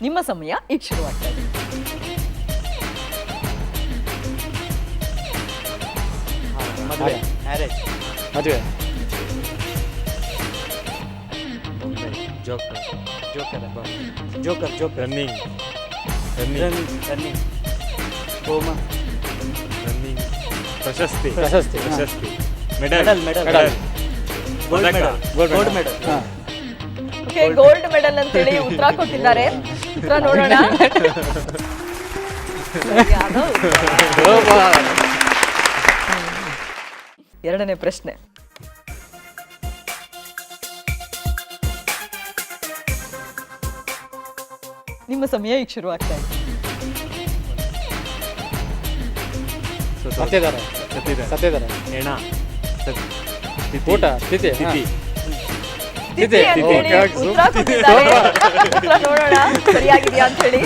ನಿಮ್ಮ ಸಮಯ ಈಗ ಶುರುವಾಗ್ತಾ ಇದೆ. ಮದುವೆ, ಮ್ಯಾರೇಜ್, ಮದುವೆ, joker, joker, joker, joker, running, running, ಹೋಮ, ರನ್ನಿಂಗ್, ಪ್ರಶಸ್ತಿ, ಪ್ರಶಸ್ತಿ, ಪ್ರಶಸ್ತಿ, ಮೆಡಲ್, ಮೆಡಲ್, ಮೆಡಲ್, ಗೋಲ್ಡ್ ಪದಕ, medal, gold medal. Okay, gold medal ಅಂತೇಳಿ ಉತ್ತರ ಕೊಟ್ಟಿದ್ದಾರೆ. ಉತ್ತರ ನೋಡೋಣ. ಸರಿಯಾದ ಉತ್ತರ. ಎರಡನೇ ಪ್ರಶ್ನೆ. ನಿಮ್ಮ ಸಮಯ ಈಗ ಶುರುವಾಗ್ತಾ ಇದೆ. ಸತ್ಯಧಾರ, ಸತ್ಯಧಾರ, ಹೆಣ, ಊಟ, ತಿಥಿ, ತಿಥಿ, ತಿಥಿ ಅಂತೇಳಿ ಉತ್ತರ ಕೊಟ್ಟಿದ್ದಾರೆ. ಉತ್ತರ ನೋಡೋಣ ಸರಿಯಾಗಿದೆಯಾ ಅಂತ ಹೇಳಿ.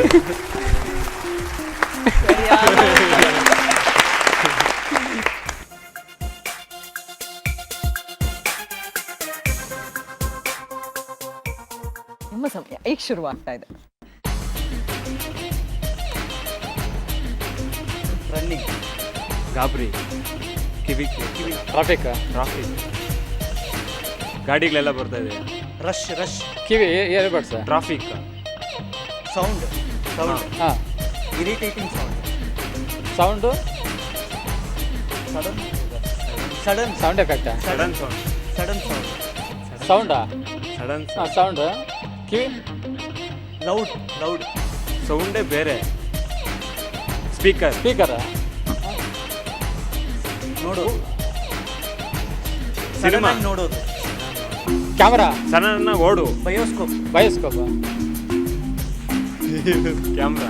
ನಿಮ್ಮ ಸಮಯ ಈಗ ಶುರುವಾಗ್ತಾ ಇದೆ. ರನ್ನಿಂಗ್, ಗಾಬರಿ, ಕಿವಿ, ಟ್ರಾಫಿಕ್, ಟ್ರಾಫಿಕ್, ಗಾಡಿಗಳೆಲ್ಲ ಬರ್ತಾ ಇದೆ, ರಶ್, ರಶ್, ಕಿವಿ, ಇಯರ್ಬಡ್ಸ್, ಟ್ರಾಫಿಕ್, ಸೌಂಡ್, ಸೌಂಡ್, ಹಾಂ, irritating sound, sound, sudden, sudden, sound effect, sudden sound, sudden sound, ಸೌಂಡಾ, ಸಡನ್ ಸೌಂಡ್, ಕಿವಿ, ಲೌಡ್, ಲೌಡ್, ಸೌಂಡೇ ಬೇರೆ, ಸ್ಪೀಕರ್, ಸ್ಪೀಕರ್, ನೋಡೋದು, ಸಿನಿಮಾ ನೋಡೋದು, ಕ್ಯಾಮರಾ, ಸಣ್ಣ ಓಡು, bioscope, bioscope, camera,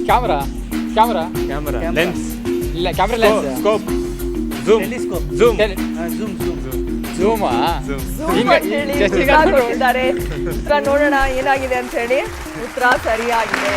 camera, camera, camera, lens, ಇಲ್ಲ camera lens, scope, zoom, telescope, zoom, zoom, zoom, ಝೂಮಾ, Zoom ಅಂತೇಳಿ ಉತ್ತರ ಕೊಟ್ಟಿದ್ದಾರೆ. ಉತ್ತರ ನೋಡೋಣ ಏನಾಗಿದೆ ಅಂತ ಹೇಳಿ. ಉತ್ತರ ಸರಿಯಾಗಿದೆ.